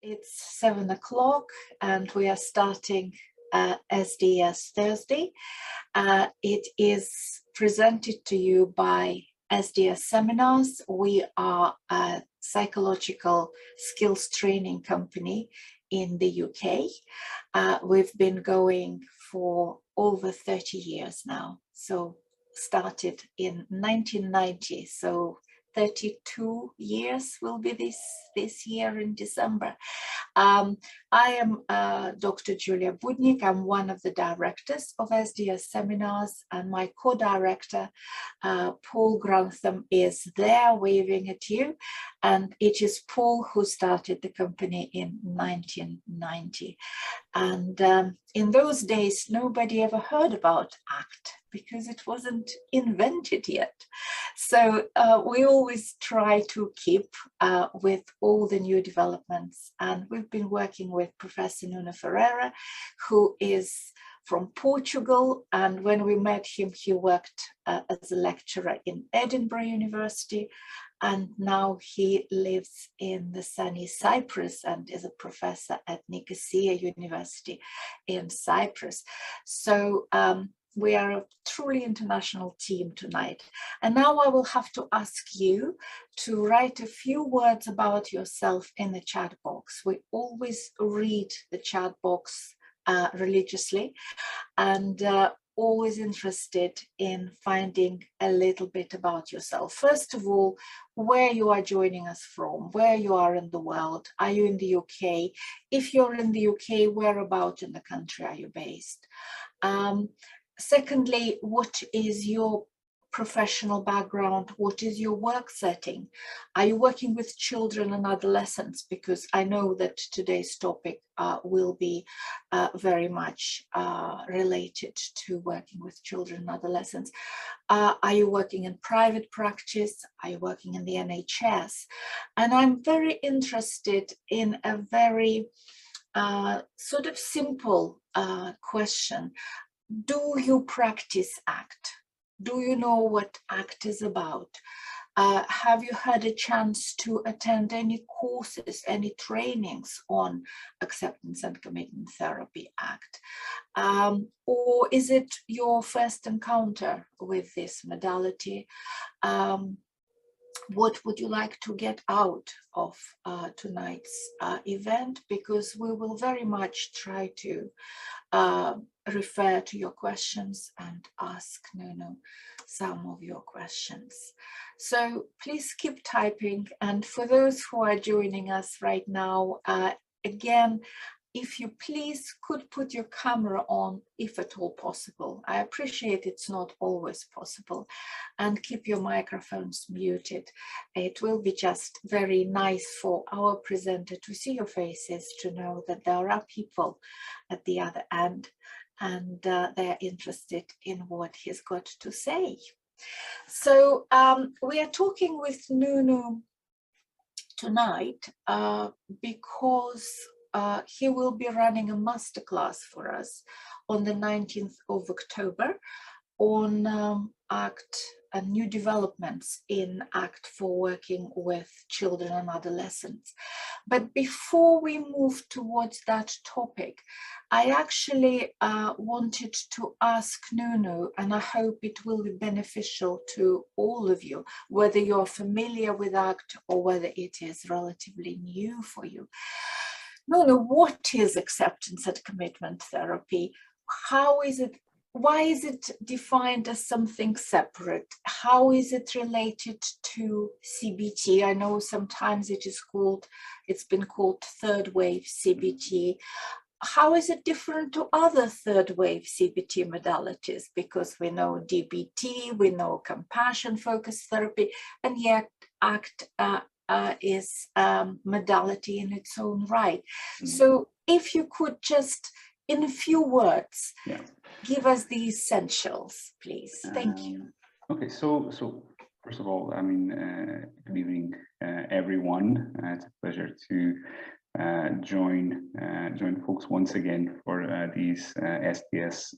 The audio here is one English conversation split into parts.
It's 7 o'clock and we are starting SDS Thursday. It is presented to you by SDS Seminars. We are a psychological skills training company in the UK. We've been going for over 30 years now. So started in 1990. So 32 years will be this year in December. I am Dr. Julia Budnik. I'm one of the directors of SDS Seminars, and my co-director, Paul Grantham, is there waving at you. And it is Paul who started the company in 1990. And in those days, nobody ever heard about ACT because it wasn't invented yet. So we always try to keep with all the new developments. And we've been working with Professor Nuno Ferreira, who is from Portugal. And when we met him, he worked as a lecturer in Edinburgh University. And now he lives in the sunny Cyprus and is a professor at Nicosia University in Cyprus. So we are a truly international team tonight. And now I will have to ask you to write a few words about yourself in the chat box. We always read the chat box religiously, and always interested in finding a little bit about yourself. First of all, where you are joining us from, where you are in the world. Are you in the UK? If you're in the UK, whereabouts in the country are you based? Secondly, what is your professional background? What is your work setting? Are you working with children and adolescents? Because I know that today's topic will be very much related to working with children and adolescents. Are you working in private practice? Are you working in the NHS? And I'm very interested in a very sort of simple question. Do you practice ACT? Do you know what ACT is about? Have you had a chance to attend any courses, any trainings on acceptance and commitment therapy ACT? Or is it your first encounter with this modality? What would you like to get out of tonight's event? Because we will very much try to refer to your questions and ask Nuno some of your questions. So please keep typing. And for those who are joining us right now, again, if you please could put your camera on, if at all possible. I appreciate it's not always possible, and keep your microphones muted. It will be just very nice for our presenter to see your faces, to know that there are people at the other end and they're interested in what he's got to say. So we are talking with Nuno tonight because he will be running a masterclass for us on the 19th of October on ACT and new developments in ACT for working with children and adolescents. But before we move towards that topic, I actually wanted to ask Nuno, and I hope it will be beneficial to all of you, whether you're familiar with ACT or whether it is relatively new for you. Nuno, what is acceptance and commitment therapy? How is it? Why is it defined as something separate? How is it related to CBT? I know sometimes it's been called third wave CBT. How is it different to other third wave CBT modalities? Because we know DBT, we know compassion focused therapy, and yet ACT is modality in its own right. Mm-hmm. So if you could just, in a few words, give us the essentials, please. Thank you. Okay, so first of all, I mean, good evening, everyone. It's a pleasure to join folks once again for these SDS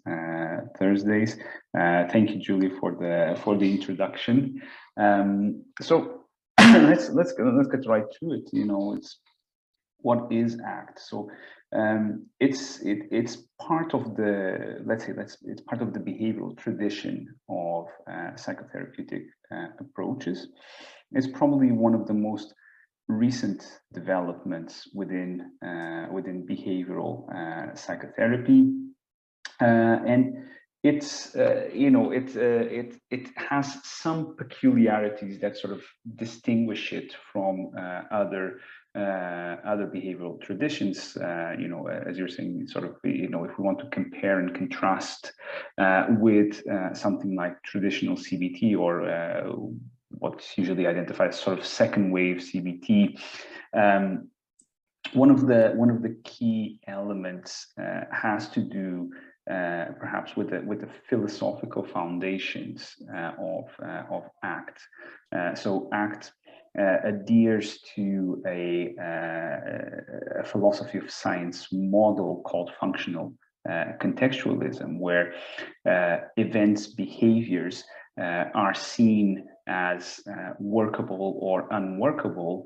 Thursdays. Thank you, Julie, for the introduction. So let's get right to it. You know, what is ACT? So it's part of the, it's part of the behavioral tradition of psychotherapeutic approaches. It's probably one of the most recent developments within behavioral psychotherapy, and it's it has some peculiarities that sort of distinguish it from other behavioral traditions. As you're saying, sort of, if we want to compare and contrast with something like traditional CBT, or what's usually identified as sort of second wave CBT. One of the key elements has to do perhaps with the philosophical foundations of ACT. So ACT adheres to a philosophy of science model called functional contextualism, where events, behaviors are seen as workable or unworkable,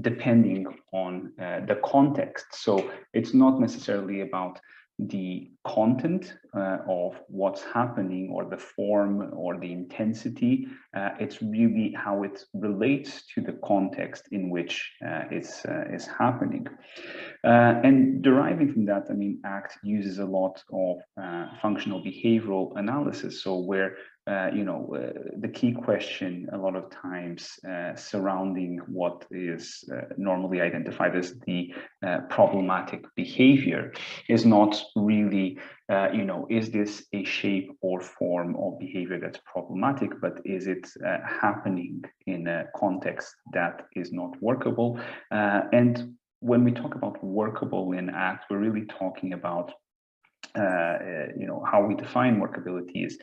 depending on the context. So it's not necessarily about the content of what's happening, or the form, or the intensity. It's really how it relates to the context in which it's happening. And deriving from that, I mean, ACT uses a lot of functional behavioral analysis. So where the key question a lot of times surrounding what is normally identified as the problematic behavior is not really, is this a shape or form of behavior that's problematic, but is it happening in a context that is not workable? And when we talk about workable in ACT, we're really talking about how we define workability is,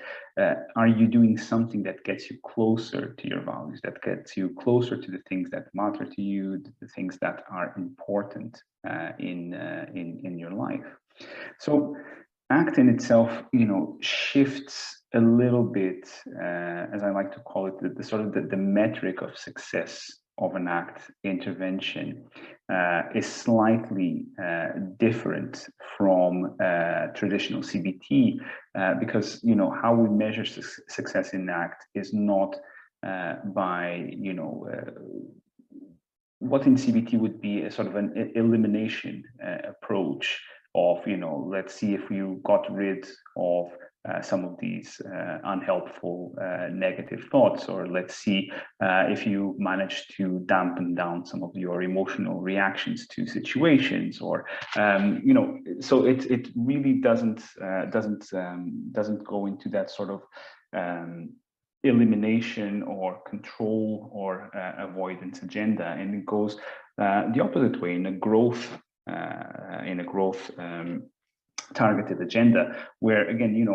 are you doing something that gets you closer to your values, that gets you closer to the things that matter to you, the things that are important in your life? So ACT in itself, shifts a little bit, as I like to call it, the sort of the metric of success of an ACT intervention is slightly different from traditional CBT, because how we measure success in ACT is not by what in CBT would be a sort of an elimination approach of, let's see if you got rid of some of these unhelpful negative thoughts, or let's see if you manage to dampen down some of your emotional reactions to situations, or so it really doesn't go into that sort of elimination or control or avoidance agenda, and it goes the opposite way, in a growth targeted agenda, where again,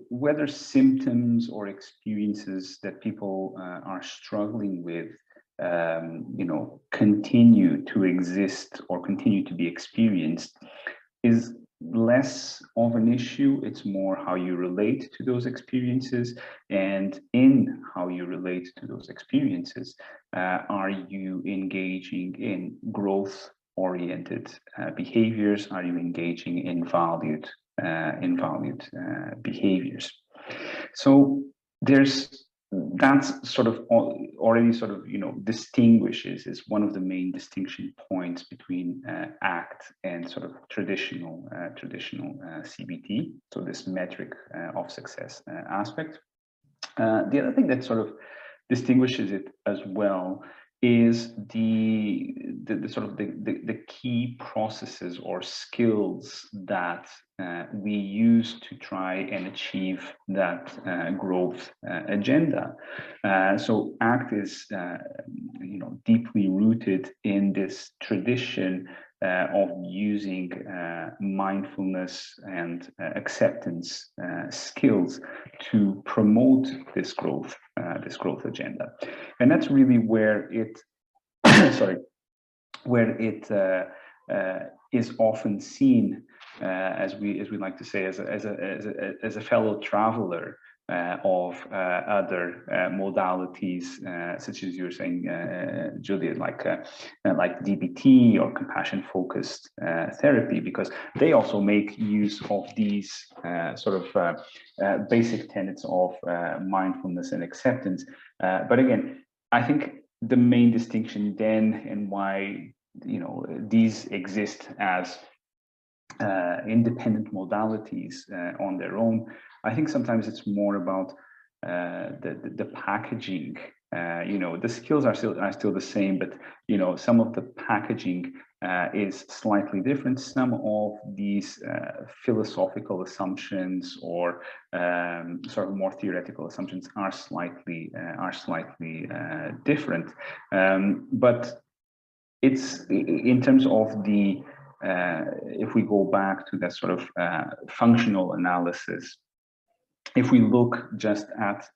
whether symptoms or experiences that people are struggling with continue to exist or continue to be experienced, is less of an issue. It's more how you relate to those experiences, and in how you relate to those experiences, are you engaging in growth oriented behaviors? Are you engaging in valued behaviors? So that's sort of already sort of distinguishes, is one of the main distinction points between ACT and sort of traditional CBT. So this metric of success aspect. The other thing that sort of distinguishes it as well is the key processes or skills that we use to try and achieve that growth agenda. So ACT is deeply rooted in this tradition of using mindfulness and acceptance skills to promote this growth agenda, and that's really where it is often seen, as we like to say, as a fellow traveler of other modalities, such as you're saying, Juliet, like DBT or compassion-focused therapy, because they also make use of these basic tenets of mindfulness and acceptance. But again, I think the main distinction then, and why these exist as independent modalities on their own, I think sometimes it's more about the packaging. The skills are still the same, but some of the packaging is slightly different. Some of these philosophical assumptions or sort of more theoretical assumptions are slightly different. But it's in terms of the if we go back to that sort of functional analysis, if we look just at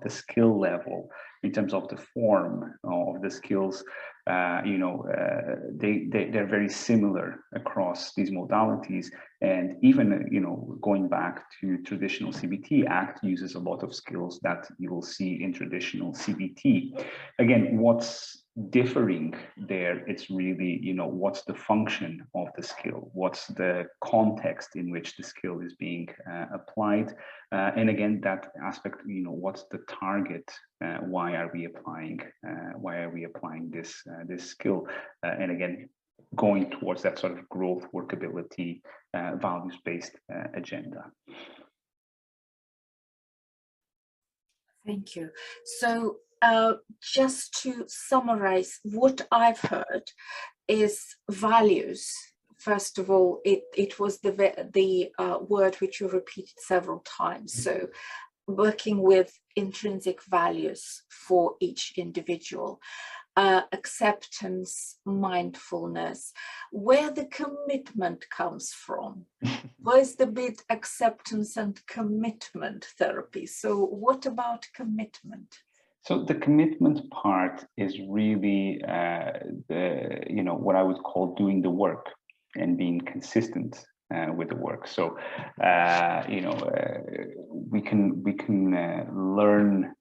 the skill level in terms of the form of the skills, they're very similar across these modalities. And even, going back to traditional CBT, ACT uses a lot of skills that you will see in traditional CBT. Again, what's differing there, it's really, what's the function of the skill, what's the context in which the skill is being applied, and again, that aspect, what's the target, why are we applying this skill, and again, going towards that sort of growth, workability, values-based agenda. Thank you. So just to summarize, what I've heard is values. First of all, it was the word which you repeated several times. So working with intrinsic values for each individual. Acceptance, mindfulness, where the commitment comes from. Where's the bit acceptance and commitment therapy? So what about commitment? So the commitment part is really what I would call doing the work and being consistent with the work. So we can learn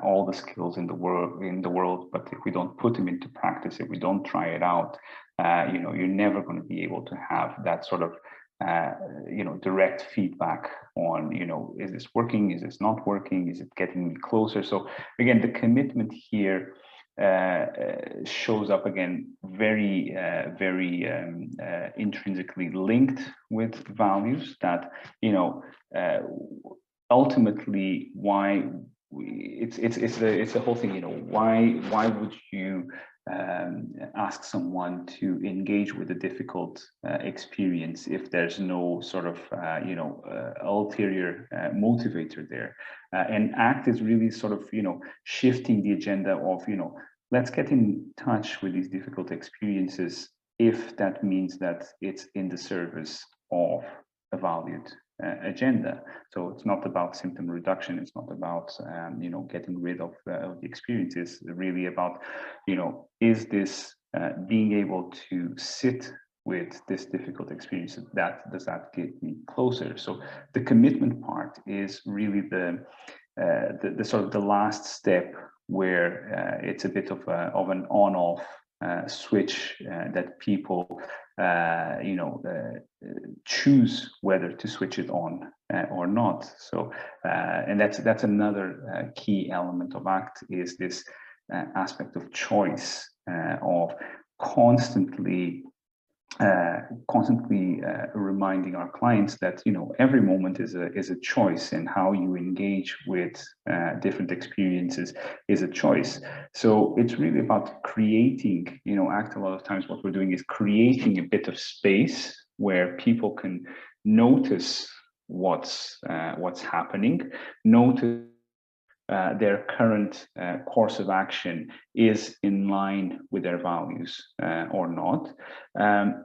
all the skills in the world, but if we don't put them into practice, if we don't try it out, you're never going to be able to have that sort of direct feedback on, is this working? Is this not working? Is it getting me closer? So again, the commitment here shows up again very intrinsically linked with values that, ultimately why it's the whole thing, why would you ask someone to engage with a difficult experience if there's no sort of ulterior motivator there, and ACT is really sort of shifting the agenda of let's get in touch with these difficult experiences if that means that it's in the service of a valued agenda. So it's not about symptom reduction. It's not about getting rid of the experiences. It's really about is this being able to sit with this difficult experience, does that get me closer? So the commitment part is really the sort of the last step where it's a bit of an on-off switch that people choose whether to switch it on or not. So and that's another key element of ACT, is this aspect of choice, of constantly reminding our clients that every moment is a choice, and how you engage with different experiences is a choice. So it's really about creating, ACT, a lot of times what we're doing is creating a bit of space where people can notice what's happening, notice their current course of action is in line with their values or not.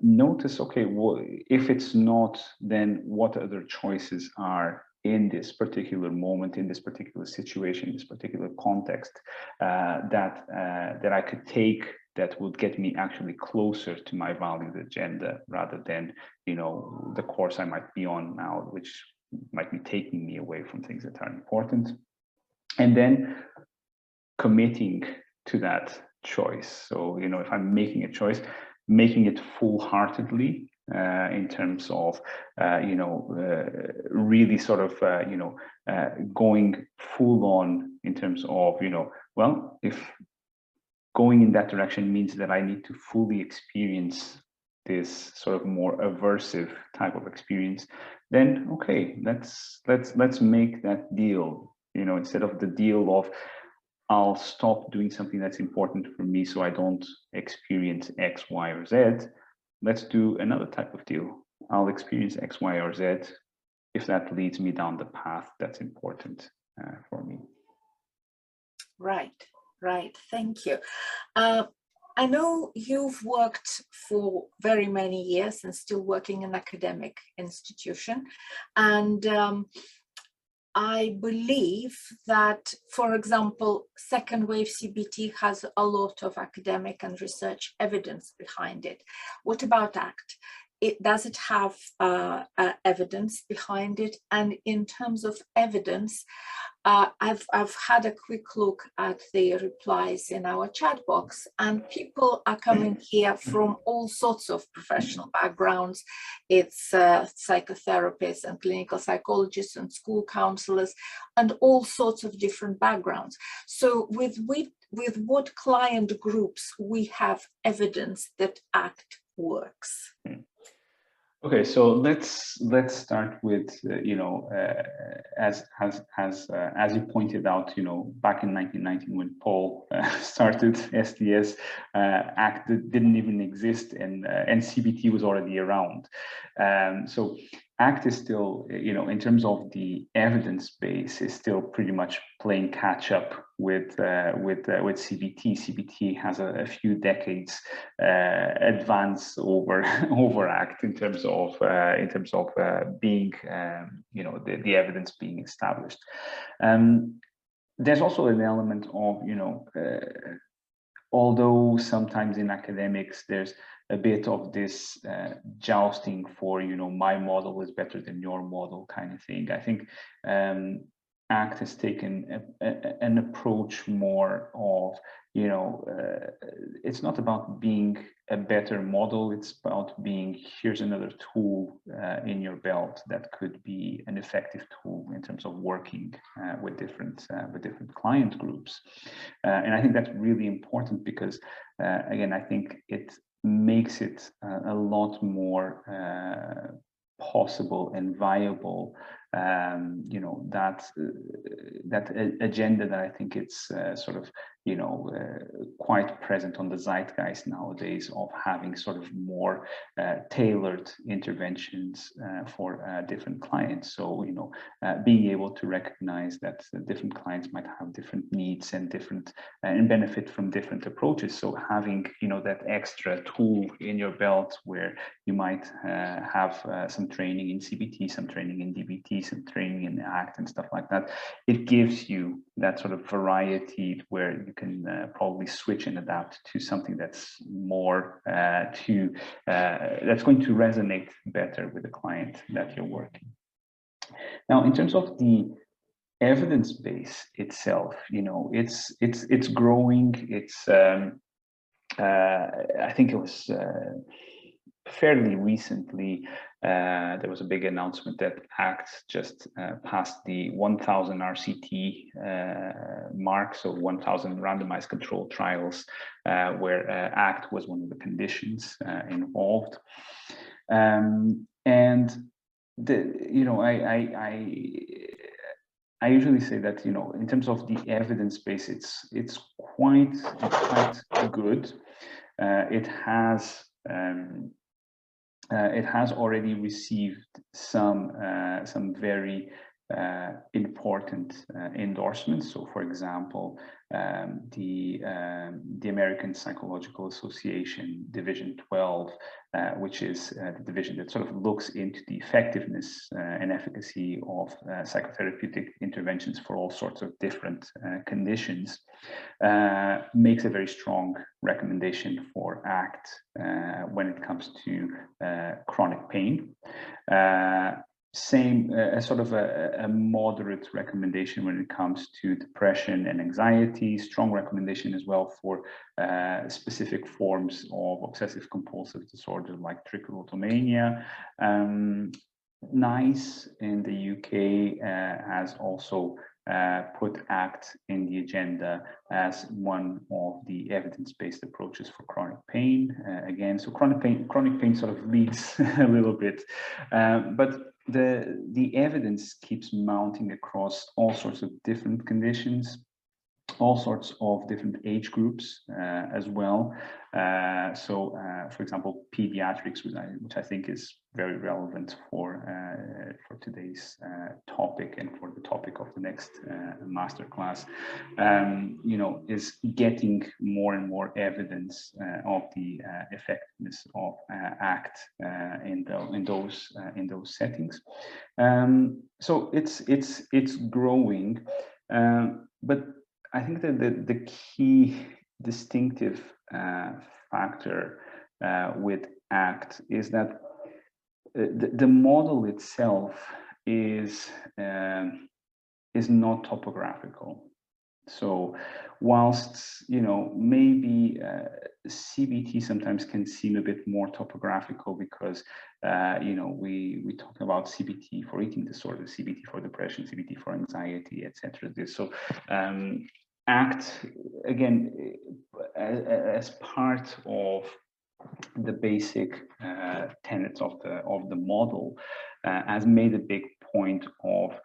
Notice, okay, well, if it's not, then what other choices are in this particular moment, in this particular situation, in this particular context, that I could take that would get me actually closer to my valued agenda, rather than the course I might be on now, which might be taking me away from things that are important. And then committing to that choice. So, you know, if I'm making a choice, making it full-heartedly, in terms of, really sort of, going full on in terms of, well, if going in that direction means that I need to fully experience this sort of more aversive type of experience, then okay, let's make that deal. You know, instead of the deal of I'll stop doing something that's important for me so I don't experience X, Y, or Z. Let's do another type of deal. I'll experience X, Y, or Z if that leads me down the path that's important for me. Right. Thank you. I know you've worked for very many years and still working in an academic institution. And I believe that, for example, second wave CBT has a lot of academic and research evidence behind it. What about ACT? Does it have evidence behind it? And in terms of evidence, I've had a quick look at the replies in our chat box, and people are coming here from all sorts of professional backgrounds. It's psychotherapists and clinical psychologists and school counselors and all sorts of different backgrounds. So with what client groups we have evidence that ACT works? Okay, so let's start with as you pointed out, back in 1990 when Paul started SDS, ACT didn't even exist, and CBT was already around. So ACT is still, in terms of the evidence base, is still pretty much playing catch up with CBT. CBT has a few decades advance over ACT in terms of being the evidence being established. There's also an element of although sometimes in academics there's a bit of this jousting for my model is better than your model kind of thing. I think ACT has taken an approach more of it's not about being a better model, it's about being, here's another tool in your belt that could be an effective tool in terms of working with different client groups. And I think that's really important because again, I think it makes it a lot more possible and viable, that agenda that I think it's sort of quite present on the zeitgeist nowadays of having sort of more tailored interventions for different clients. So being able to recognize that different clients might have different needs and different and benefit from different approaches. So having that extra tool in your belt where you might have some training in CBT, some training in DBT, some training in ACT and stuff like that, it gives you that sort of variety where you can probably switch and adapt to something that's more that's going to resonate better with the client that you're working. Now, in terms of the evidence base itself, it's growing. It's I think it was fairly recently, there was a big announcement that ACT just passed the 1,000 RCT mark, so 1,000 randomized controlled trials, where ACT was one of the conditions involved. And I usually say that in terms of the evidence base, it's quite good. It has already received some very important endorsements. So, for example, the American Psychological Association Division 12, which is the division that sort of looks into the effectiveness and efficacy of psychotherapeutic interventions for all sorts of different conditions, makes a very strong recommendation for ACT when it comes to chronic pain. same, a sort of a moderate recommendation when it comes to depression and anxiety, strong recommendation as well for specific forms of obsessive compulsive disorder like trichotillomania. NICE in the UK has also put ACT in the agenda as one of the evidence-based approaches for chronic pain. Again, so chronic pain sort of leads a little bit, but the evidence keeps mounting across all sorts of different conditions, all sorts of different age groups as well. For example, pediatrics, which I think is very relevant for today's topic and for the topic of the next masterclass, is getting more and more evidence of the effectiveness of ACT in those settings. So it's growing, but I think that the key distinctive factor with ACT is that the model itself is not topographical. So whilst maybe CBT sometimes can seem a bit more topographical because we talk about CBT for eating disorder, CBT for depression, CBT for anxiety, etc. So ACT, again, as part of the basic tenets of the model, has made a big point of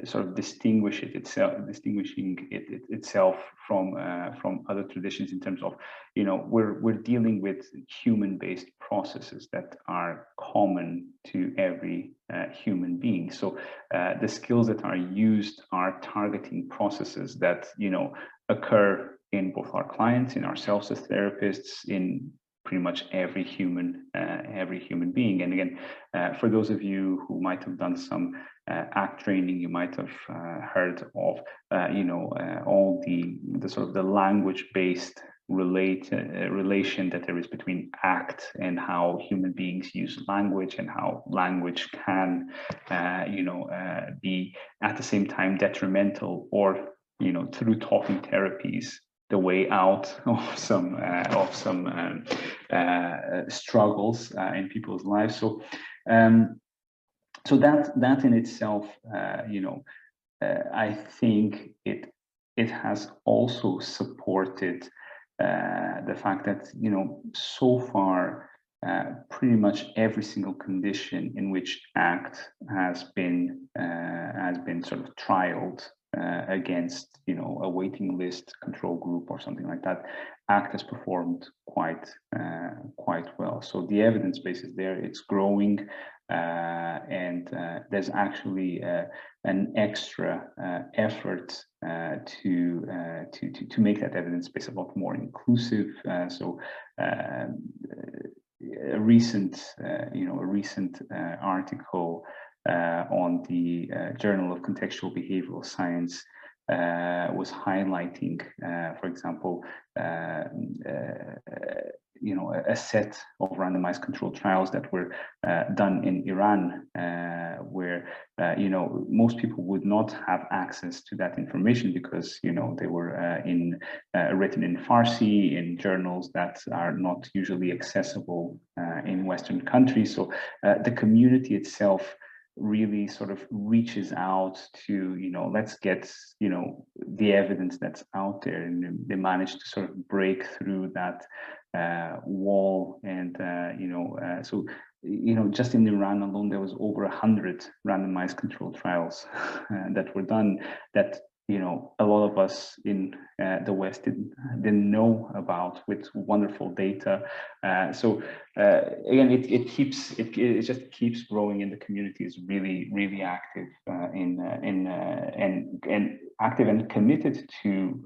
sort of distinguishing itself from other traditions in terms of, we're dealing with human-based processes that are common to every human being. So the skills that are used are targeting processes that occur in both our clients, in ourselves as therapists, in pretty much every human being. And again, for those of you who might have done some ACT training, you might have heard of all the sort of the language-based relation that there is between ACT and how human beings use language, and how language can be at the same time detrimental, or through talking therapies, the way out of some struggles in people's lives. So so that in itself, I think it has also supported the fact that so far pretty much every single condition in which ACT has been sort of trialed against a waiting list control group or something like that, ACT has performed quite well. So the evidence base is there, it's growing, and there's actually an extra effort to make that evidence base a lot more inclusive. A recent article on the Journal of Contextual Behavioral Science was highlighting, for example, a set of randomized controlled trials that were done in Iran, where most people would not have access to that information because they were written in Farsi, in journals that are not usually accessible in Western countries. So the community itself really sort of reaches out to let's get the evidence that's out there, and they managed to sort of break through that wall. And so just in Iran alone there was over 100 randomized controlled trials that were done, that a lot of us in the West didn't know about, with wonderful data. So again, it just keeps growing, and the community is really active and active and committed to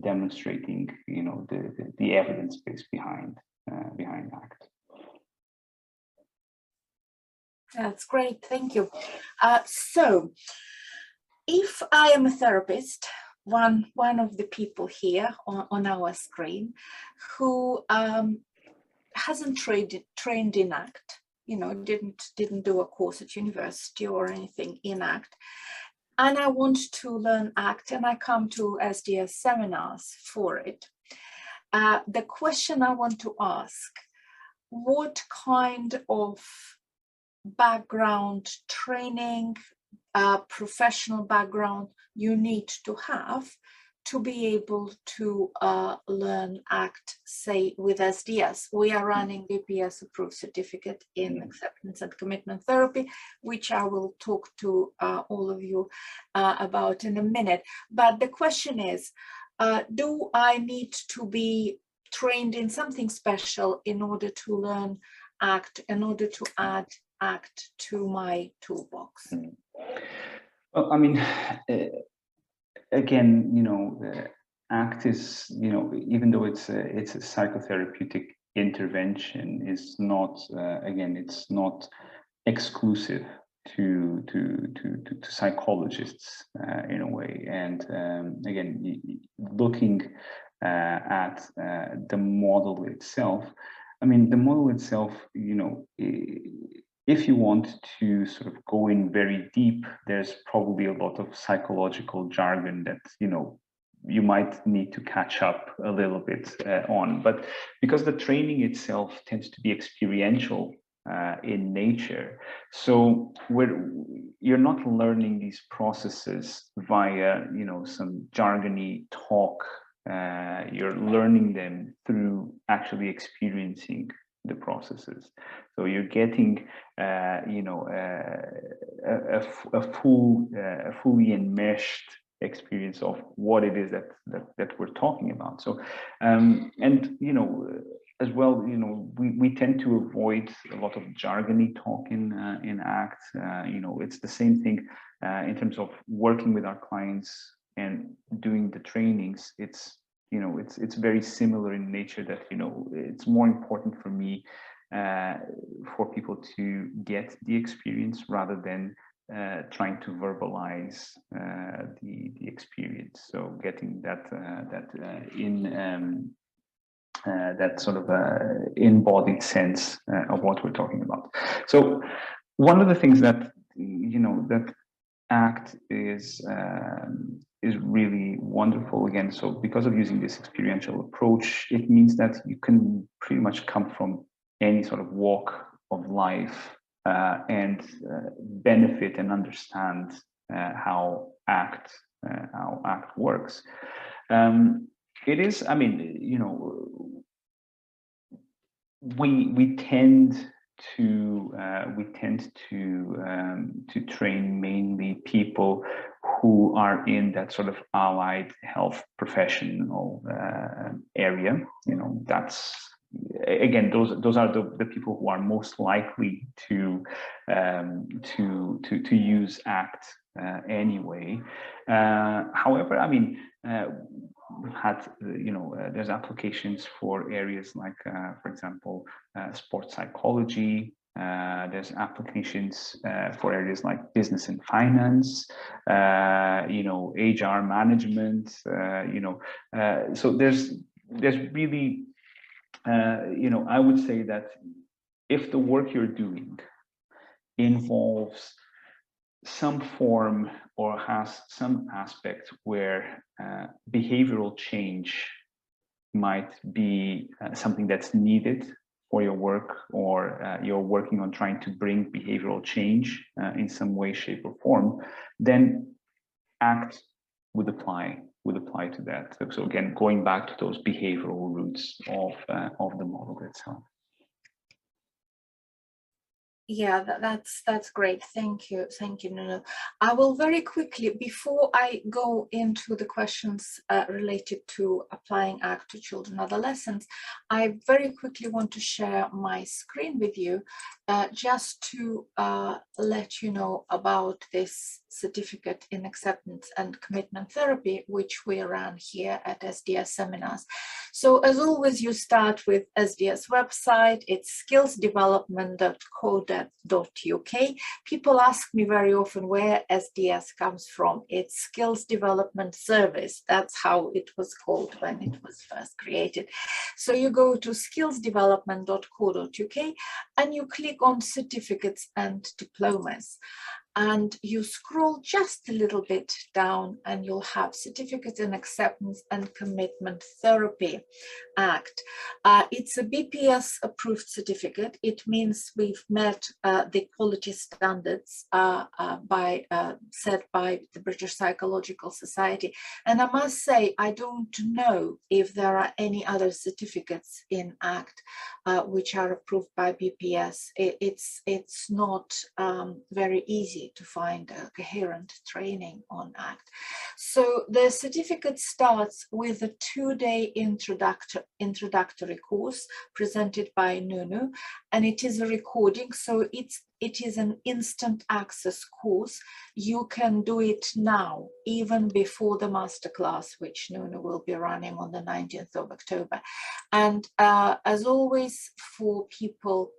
demonstrating the evidence base behind ACT. That's great, thank you. So if I am a therapist, one of the people here on our screen who hasn't trained in ACT, didn't do a course at university or anything in ACT, and I want to learn ACT, and I come to SDS seminars for it. The question I want to ask: what kind of background, training, professional background you need to have to be able to learn ACT, say, with SDS? We are running BPS approved certificate in acceptance and commitment therapy, which I will talk to all of you about in a minute. But the question is, do I need to be trained in something special in order to learn ACT, in order to add ACT to my toolbox? Well, I mean, again, ACT is, even though it's a psychotherapeutic intervention, is not, again, it's not exclusive to psychologists in a way. And again, looking at the model itself, I mean, the model itself, if you want to sort of go in very deep, there's probably a lot of psychological jargon that, you might need to catch up a little bit on. But because the training itself tends to be experiential in nature, so you're not learning these processes via, some jargony talk. You're learning them through actually experiencing the processes. So you're getting, a fully enmeshed experience of what it is that we're talking about. So, and as well, we tend to avoid a lot of jargony talk in ACT. It's the same thing in terms of working with our clients and doing the trainings. It's very similar in nature, that it's more important for me for people to get the experience rather than trying to verbalize the experience. So getting that that sort of embodied sense of what we're talking about. So one of the things that that ACT is really wonderful, again, so because of using this experiential approach, it means that you can pretty much come from any sort of walk of life and benefit and understand how ACT works. It is, I mean, we tend to train mainly people who are in that sort of allied health professional area. That's, again, those are the people who are most likely to use ACT anyway. However, I mean, there's applications for areas like, for example, sports psychology. There's applications for areas like business and finance, HR management. So there's really, I would say that if the work you're doing involves some form or has some aspect where behavioral change might be something that's needed for your work, or you're working on trying to bring behavioral change in some way, shape, or form, then ACT would apply to that. So again, going back to those behavioral roots of the model itself. Yeah, that's great. Thank you, Nuno. I will very quickly, before I go into the questions related to applying ACT to children and adolescents, I very quickly want to share my screen with you, just to let you know about this certificate in acceptance and commitment therapy, which we run here at SDS seminars. So as always, you start with SDS website. It's skillsdevelopment.co.uk. People ask me very often where SDS comes from. It's Skills Development Service. That's how it was called when it was first created. So you go to skillsdevelopment.co.uk and you click click on certificates and diplomas, and you scroll just a little bit down and you'll have Certificate in Acceptance and Commitment Therapy Act. It's a BPS approved certificate. It means we've met the quality standards set by the British Psychological Society. And I must say, I don't know if there are any other certificates in ACT which are approved by BPS. It's not very easy to find a coherent training on ACT. So the certificate starts with a 2-day introductory course presented by Nuno, and it is a recording, so it is an instant access course. You can do it now, even before the masterclass, which Nuno will be running on the 19th of October. And as always, for people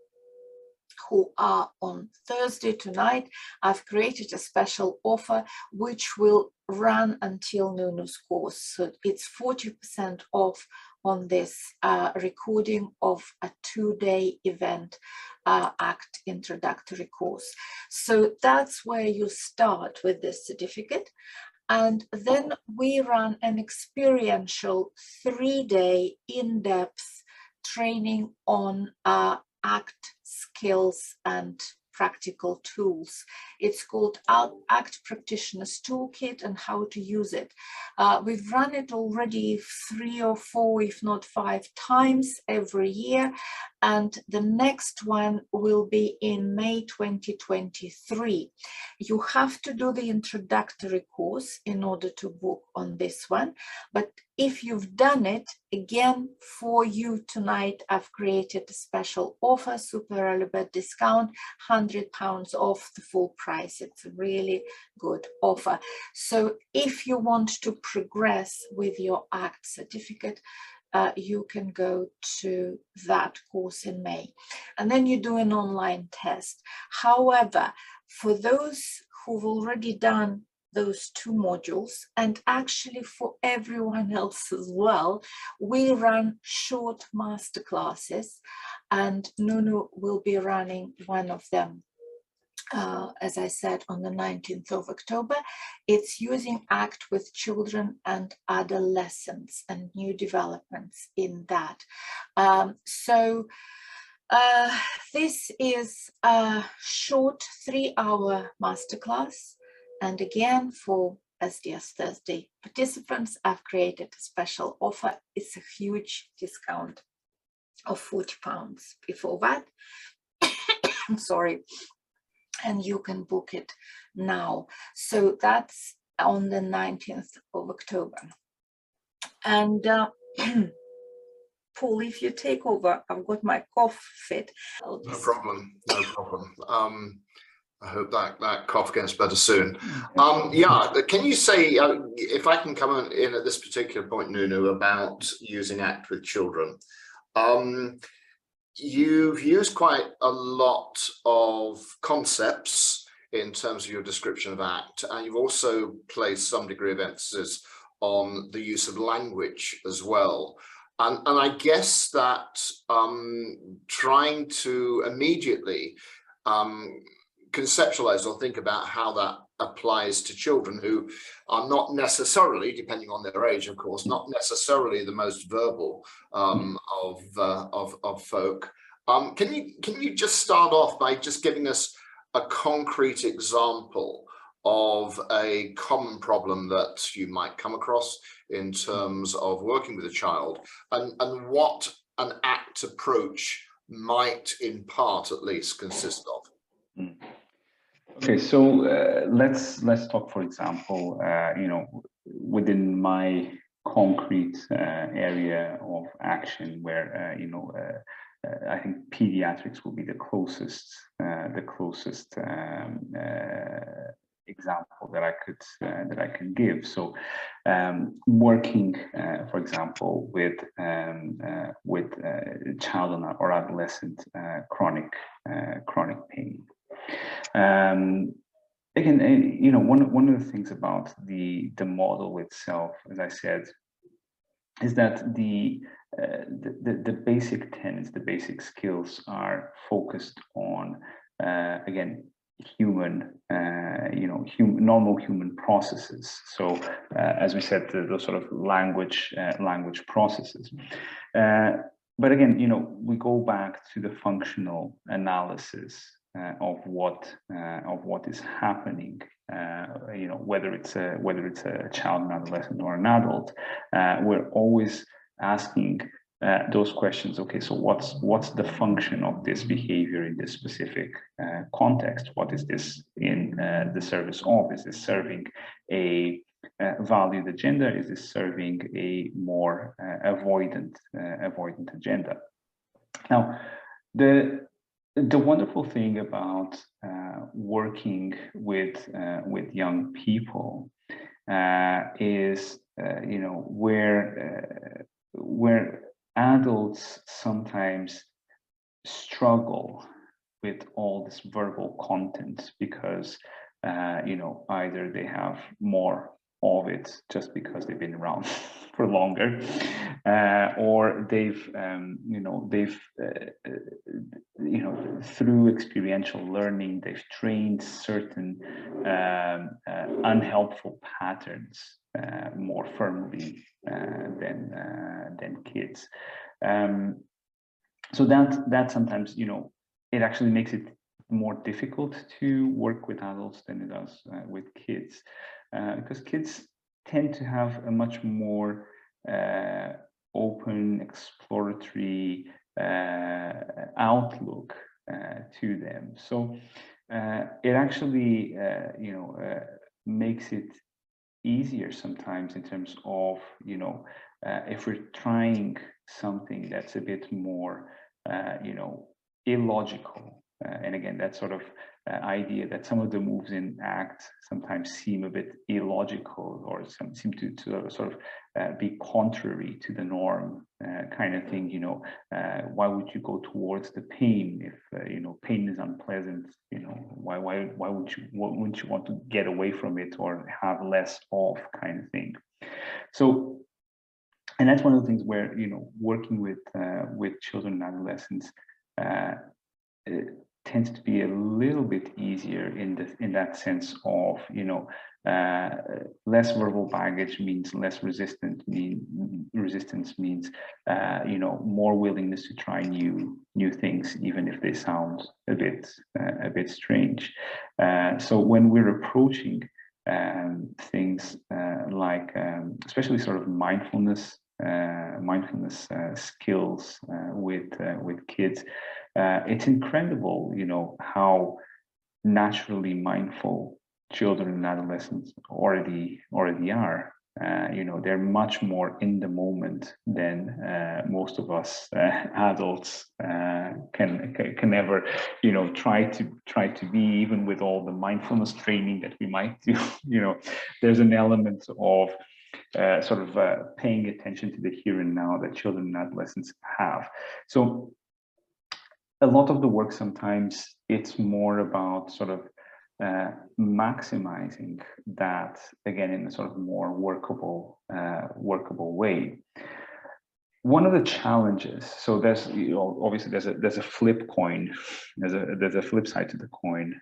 who are on Thursday tonight, I've created a special offer which will run until Nuno's course. So it's 40% off on this recording of a 2-day event ACT introductory course. So that's where you start with this certificate. And then we run an experiential 3-day in-depth training on ACT skills and practical tools. It's called ACT Practitioner's Toolkit and how to use it. We've run it already 3 or 4, if not 5 times every year. And the next one will be in May 2023. You have to do the introductory course in order to book on this one. But if you've done it, again, for you tonight, I've created a special offer, super early bird discount, £100 off the full price. It's a really good offer. So if you want to progress with your ACT certificate, you can go to that course in May. And then you do an online test. However, for those who've already done those 2 modules, and actually for everyone else as well, we run short masterclasses, and Nuno will be running one of them. As I said, on the 19th of October. It's using ACT with children and adolescents and new developments in that. This is a short 3-hour masterclass. And again, for SDS Thursday participants, I've created a special offer. It's a huge discount of £40 before that. I'm sorry. And you can book it now. So that's on the 19th of October. And Paul, if you take over, I've got my cough fit. No problem, no problem. I hope that cough gets better soon. Yeah, can you say, if I can come in at this particular point, Nuno, about using ACT with children. You've used quite a lot of concepts in terms of your description of ACT, and you've also placed some degree of emphasis on the use of language as well. And I guess that trying to immediately conceptualize or think about how that applies to children who are not necessarily, depending on their age, of course, not necessarily the most verbal of folk. Can you just start off by just giving us a concrete example of a common problem that you might come across in terms of working with a child, and what an ACT approach might, in part at least, consist of? Okay, so let's talk, for example, within my concrete area of action, where I think pediatrics will be the closest example that I can give. So, working, for example, with child or adolescent chronic pain. Again, one of the things about the model itself, as I said, is that the basic tenets, the basic skills are focused on, again, human, normal human processes. So, as we said, those sort of language processes. But again, we go back to the functional analysis of what is happening. Whether it's a child, an adolescent, or an adult, we're always asking those questions. Okay, so what's the function of this behavior in this specific context? What is this in the service of? Is this serving a valued agenda? Is this serving a more avoidant agenda? Now, the wonderful thing about working with young people is where adults sometimes struggle with all this verbal content because either they have more of it just because they've been around for longer, or they've through experiential learning, they've trained certain unhelpful patterns more firmly than kids. So that sometimes it actually makes it more difficult to work with adults than it does with kids, because kids tend to have a much more open, exploratory outlook to them. So it actually makes it easier sometimes in terms of if we're trying something that's a bit more illogical, and again, that sort of idea that some of the moves in ACT sometimes seem a bit illogical, or seem to sort of be contrary to the norm, kind of thing. Why would you go towards the pain if pain is unpleasant? Why wouldn't you want to get away from it or have less of, kind of thing? So, and that's one of the things where working with children and adolescents it tends to be a little bit easier in that sense of less verbal baggage means less resistance means more willingness to try new things, even if they sound a bit strange. So when we're approaching things like especially sort of mindfulness skills with kids, it's incredible how naturally mindful children and adolescents already are. They're much more in the moment than most of us adults can ever try to be, even with all the mindfulness training that we might do. There's an element of paying attention to the here and now that children and adolescents have. So a lot of the work, sometimes it's more about sort of maximizing that, again, in a sort of more workable way. One of the challenges, so there's obviously there's a flip coin, there's a flip side to the coin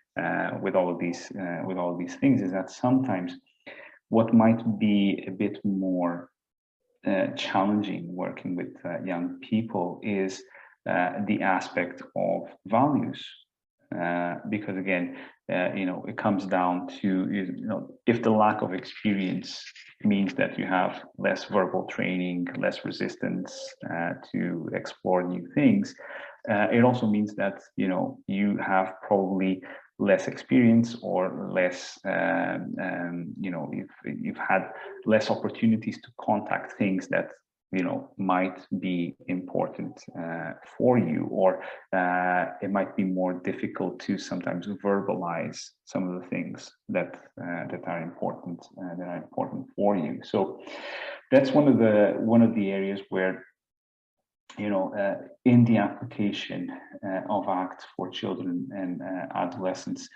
with all of these things, is that sometimes what might be a bit more challenging working with young people is the aspect of values, because again, it comes down to if the lack of experience means that you have less verbal training, less resistance to explore new things, it also means that you have probably less experience, or less you've had less opportunities to contact things that might be important for you, or it might be more difficult to sometimes verbalize some of the things that are important for you. So that's one of the areas where in the application of ACT for children and adolescents,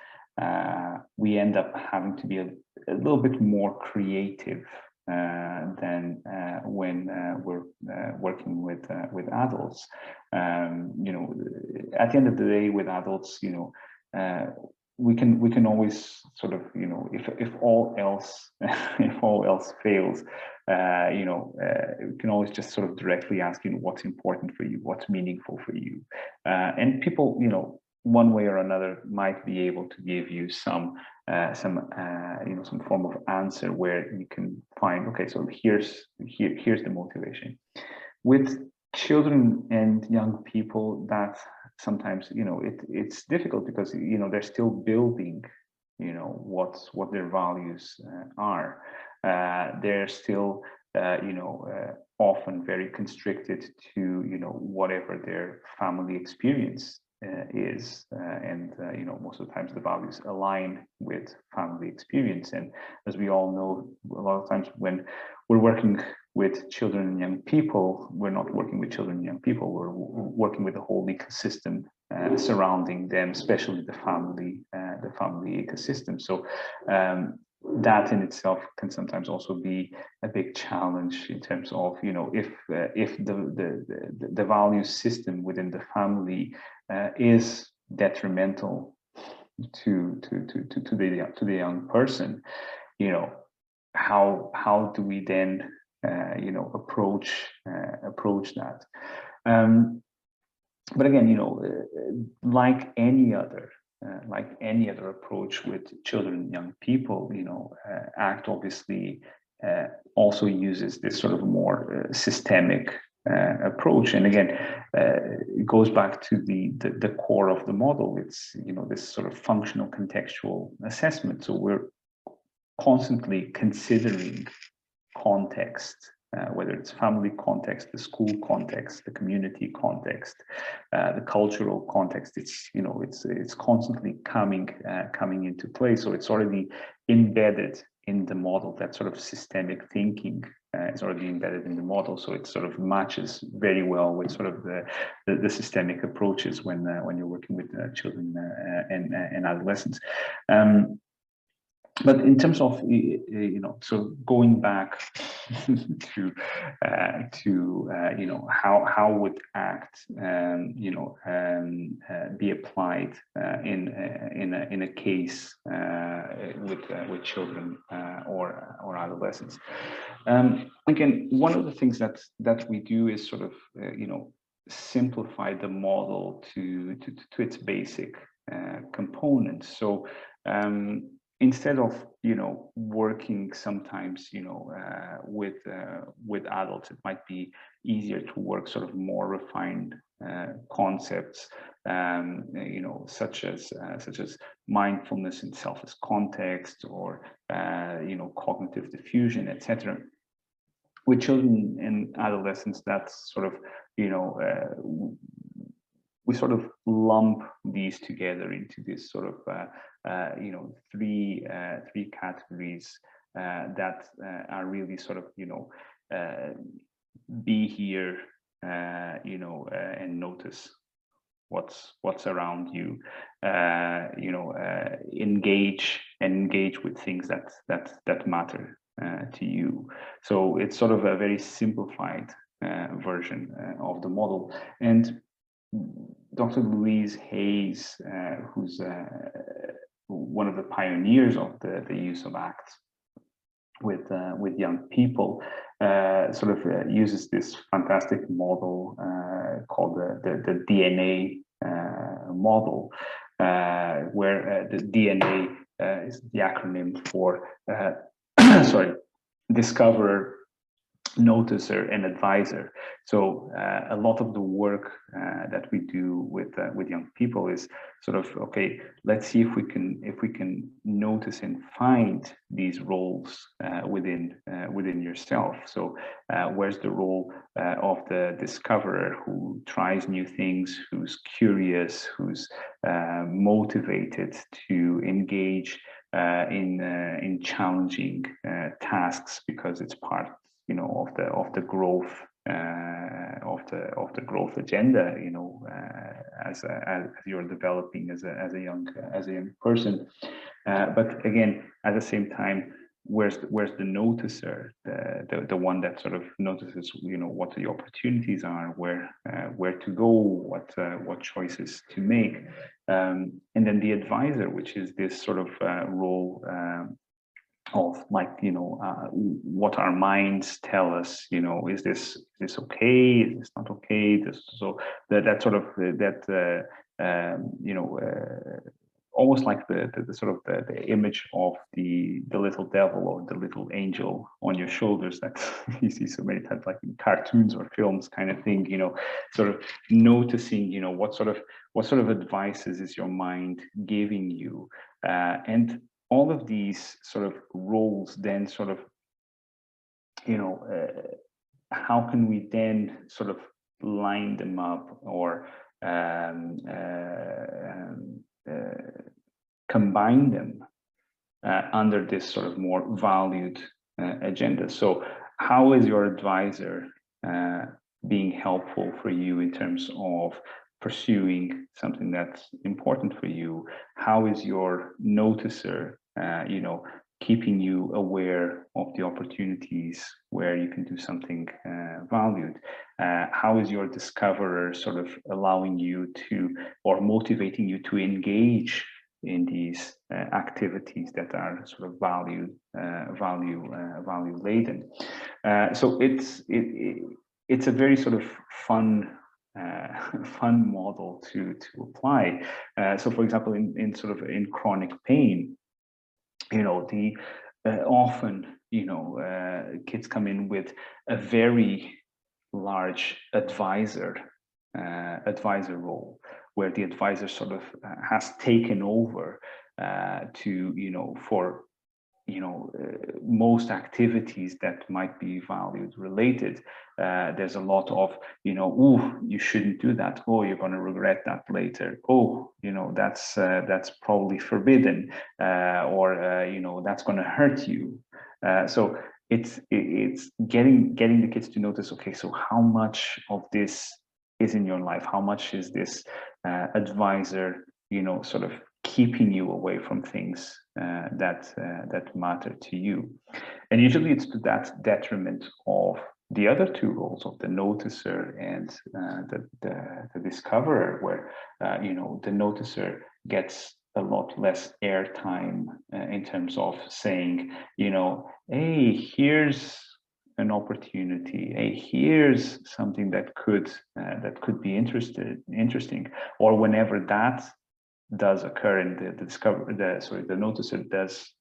we end up having to be a little bit more creative than when we're working with adults. You know, at the end of the day, with adults, you know, we can always sort of, you know, if all else if all else fails, you know, we can always just sort of directly ask, you know, what's important for you, what's meaningful for you, and people, you know, one way or another might be able to give you some you know, some form of answer where you can find, okay, so here's the motivation. With children and young people, that sometimes, you know, it's difficult because, you know, they're still building, you know, what their values are. They're still you know, often very constricted to, you know, whatever their family experience is, and you know, most of the times the values align with family experience. And as we all know, a lot of times when we're working with children and young people, we're not working with children and young people, we're working with the whole ecosystem surrounding them, especially the family ecosystem. So that in itself can sometimes also be a big challenge in terms of, you know, if the value system within the family is detrimental to the young person, you know, how do we then you know, approach that? But again, you know, like any other approach with children and young people, you know, ACT obviously also uses this sort of more systemic approach. And again, it goes back to the core of the model. It's, you know, this sort of functional contextual assessment. So we're constantly considering context, whether it's family context, the school context, the community context, the cultural context. It's, you know, it's constantly coming into play. So it's already embedded in the model. That sort of systemic thinking is already embedded in the model. So it sort of matches very well with sort of the systemic approaches when you're working with children and adolescents. But in terms of, you know, so going back to you know, how would ACT you know, be applied in a case with children or adolescents? Again, one of the things that we do is sort of you know, simplify the model to its basic components. So instead of, you know, working sometimes, you know, with adults, it might be easier to work sort of more refined concepts, you know, such as mindfulness and self as context, or you know, cognitive diffusion, etc. With children and adolescents, that's sort of, you know, we sort of lump these together into this sort of you know, three categories that are really sort of, you know, be here, you know, and notice what's around you, you know, engage with things that matter to you. So it's sort of a very simplified version of the model. And Dr. Louise Hayes, who's one of the pioneers of the use of ACT with young people, sort of uses this fantastic model called the DNA model, where the DNA is the acronym for sorry, discoverer, noticer, and advisor. So a lot of the work that we do with young people is sort of, okay, let's see if we can notice and find these roles within yourself. So where's the role of the discoverer, who tries new things, who's curious, who's motivated to engage in challenging tasks, because it's part, you know, of the growth of the growth agenda, you know, as you're developing as a young person. But again, at the same time, where's the noticer, the one that sort of notices, what the opportunities are, where to go, what choices to make, and then the advisor, which is this sort of role of like, what our minds tell us, is this okay, is this not okay, so that sort of almost like the sort of the image of the little devil or the little angel on your shoulders that you see so many times, like in cartoons or films kind of thing, sort of noticing, what sort of advices is your mind giving you, and all of these sort of roles then sort of, how can we then sort of line them up or combine them under this sort of more valued agenda. So how is your advisor being helpful for you in terms of pursuing something that's important for you? How is your noticer, keeping you aware of the opportunities where you can do something valued? How is your discoverer sort of allowing you to, or motivating you to engage in these activities that are sort of value laden? So it's a very sort of fun model to apply. So for example, in chronic pain, often kids come in with a very large advisor role, where the advisor sort of has taken over for most activities that might be valued related. There's a lot of, oh, you shouldn't do that. Oh, you're going to regret that later. Oh, that's probably forbidden, or that's going to hurt you. So it's getting the kids to notice, okay, so how much of this is in your life? How much is this advisor, sort of keeping you away from things that matter to you? And usually it's to that detriment of the other two roles of the noticer and the discoverer, where the noticer gets a lot less airtime in terms of saying, hey, here's an opportunity. Hey, here's something that could be interesting, or whenever that does occur and the noticer does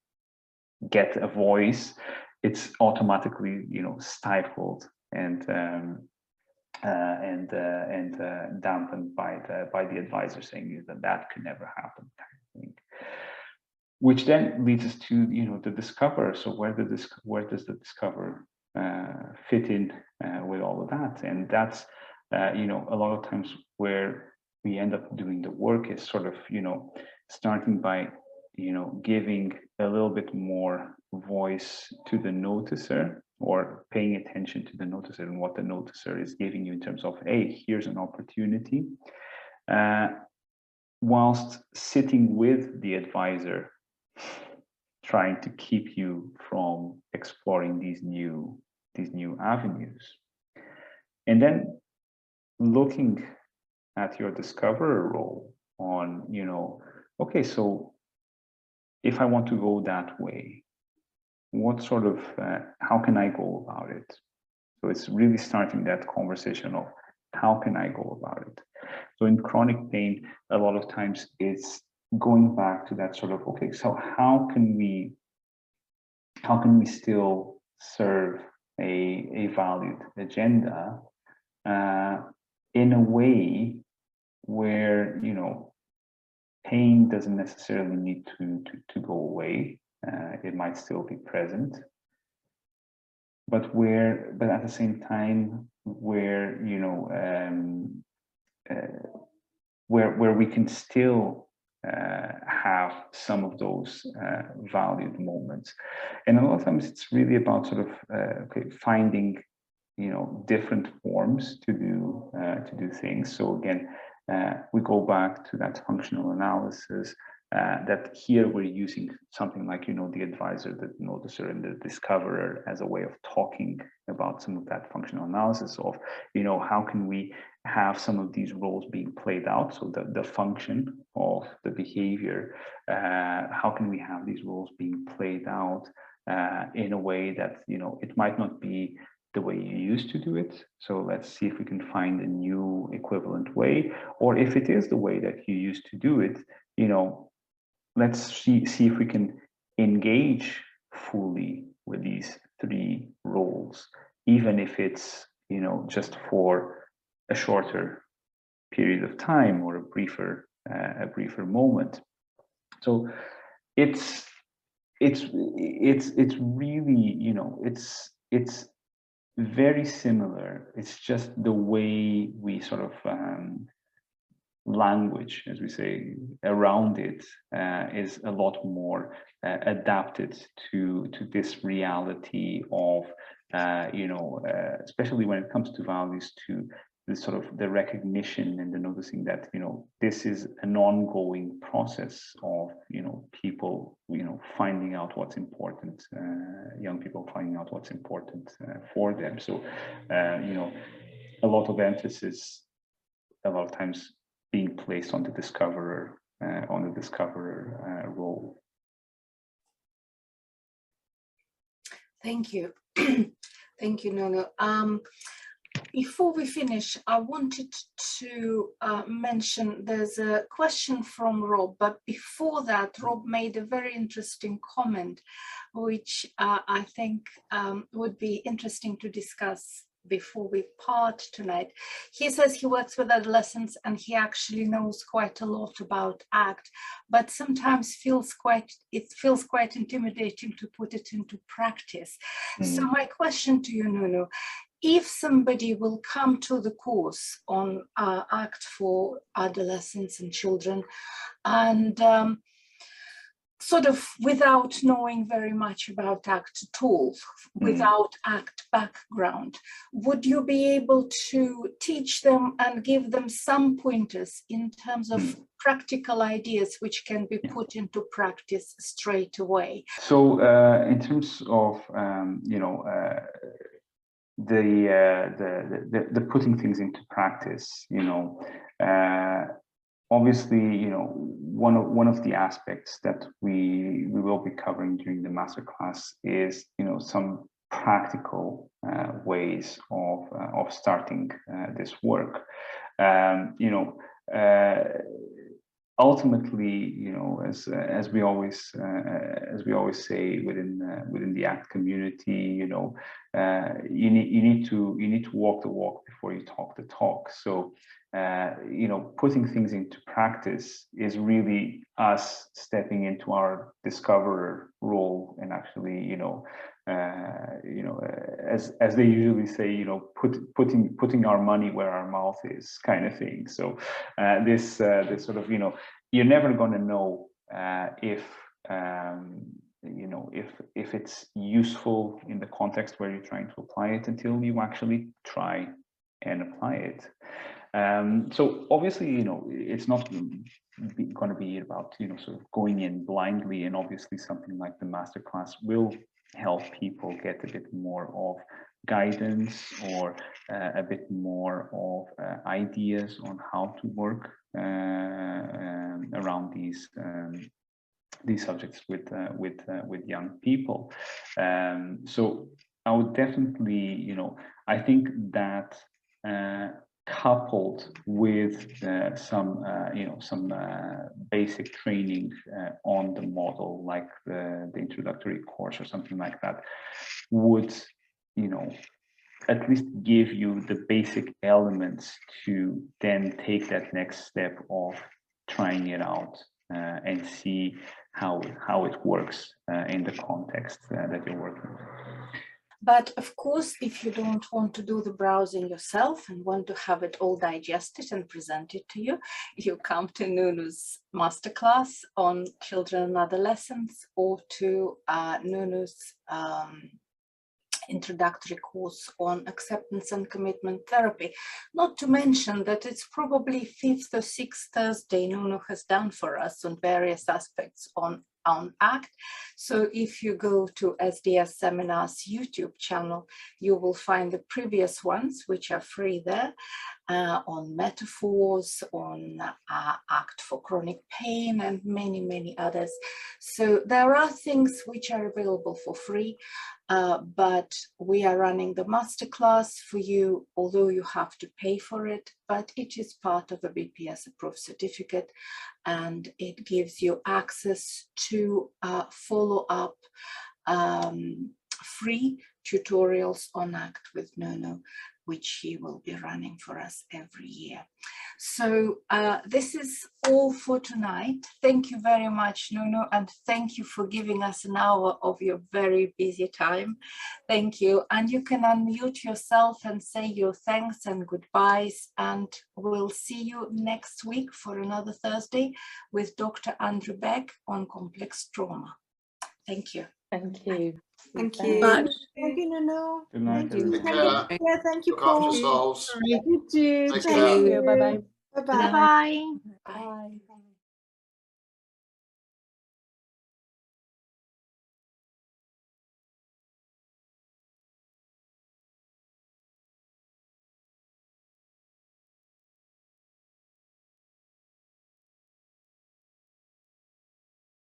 get a voice, it's automatically stifled and dampened by the advisor saying that could never happen, kind of thing. Which then leads us to the discoverer. So where does the discoverer fit in with all of that? And that's a lot of times where we end up doing the work is sort of starting by giving a little bit more voice to the noticer, or paying attention to the noticer and what the noticer is giving you in terms of, hey, here's an opportunity, whilst sitting with the advisor, trying to keep you from exploring these new avenues. And then looking at your discoverer role on, okay, so if I want to go that way, what sort of, how can I go about it? So it's really starting that conversation of how can I go about it? So in chronic pain, a lot of times it's going back to that sort of, okay, so how can we still serve a valued agenda in a way where pain doesn't necessarily need to go away. It might still be present, but at the same time where where we can still have some of those valued moments. And a lot of times it's really about sort of finding different forms to do things. So again, we go back to that functional analysis, that here we're using something like, the advisor, the noticer, and the discoverer as a way of talking about some of that functional analysis of, how can we have some of these roles being played out? So the function of the behavior, how can we have these roles being played out in a way that, it might not be the way you used to do it. So let's see if we can find a new equivalent way, or if it is the way that you used to do it, let's see if we can engage fully with these three roles, even if it's, just for a shorter period of time or a briefer moment. So it's really, it's very similar. It's just the way we sort of language, as we say, around it is a lot more adapted to this reality of, especially when it comes to values, to the sort of the recognition and the noticing that, this is an ongoing process of, people, finding out what's important, young people finding out what's important for them. So, a lot of emphasis, a lot of times, being placed on the discoverer role. Thank you. Thank you, Nuno. Before we finish, I wanted to mention there's a question from Rob, but before that, Rob made a very interesting comment, which I think would be interesting to discuss before we part tonight. He says he works with adolescents and he actually knows quite a lot about ACT, but sometimes it feels quite intimidating to put it into practice. So my question to you, Nuno, if somebody will come to the course on ACT for adolescents and children, and sort of without knowing very much about ACT at all, without ACT background, would you be able to teach them and give them some pointers in terms of practical ideas which can be put into practice straight away? So in terms of, the putting things into practice, obviously, one of the aspects that we will be covering during the masterclass is, some practical ways of starting this work. Ultimately, as we always say within the ACT community, you need to walk the walk before you talk the talk. So putting things into practice is really us stepping into our discoverer role and actually, as they usually say, putting our money where our mouth is, kind of thing. So this sort of, you're never going to know if it's useful in the context where you're trying to apply it until you actually try and apply it. So obviously, it's not going to be about, sort of going in blindly, and obviously something like the masterclass will help people get a bit more of guidance or a bit more of ideas on how to work around these subjects with young people. So I would definitely, I think that coupled with some basic training on the model, like the introductory course or something like that, would, at least give you the basic elements to then take that next step of trying it out and see how it works in the context that you're working with. But of course, if you don't want to do the browsing yourself and want to have it all digested and presented to you, you come to Nuno's masterclass on children and adolescents, or to Nuno's introductory course on acceptance and commitment therapy. Not to mention that it's probably 5th or 6th Thursday Nuno has done for us on various aspects on ACT. So if you go to SDS Seminars YouTube channel, you will find the previous ones, which are free there, on metaphors, on ACT for chronic pain, and many, many others. So there are things which are available for free, but we are running the masterclass for you, although you have to pay for it, but it is part of a BPS approved certificate, and it gives you access to follow-up free tutorials on ACT with Nuno, which he will be running for us every year. So this is all for tonight. Thank you very much, Nuno, and thank you for giving us an hour of your very busy time. Thank you. And you can unmute yourself and say your thanks and goodbyes, and we'll see you next week for another Thursday with Dr. Andrew Beck on complex trauma. Thank you. Thank you. Thank Bye. you. Thank you, Nuno. Good night, Thank you. everyone. Take care. Yeah, thank you, Look after Paul. yourselves. You too. Take Thank care. you. Bye-bye. Bye-bye. Bye. Bye.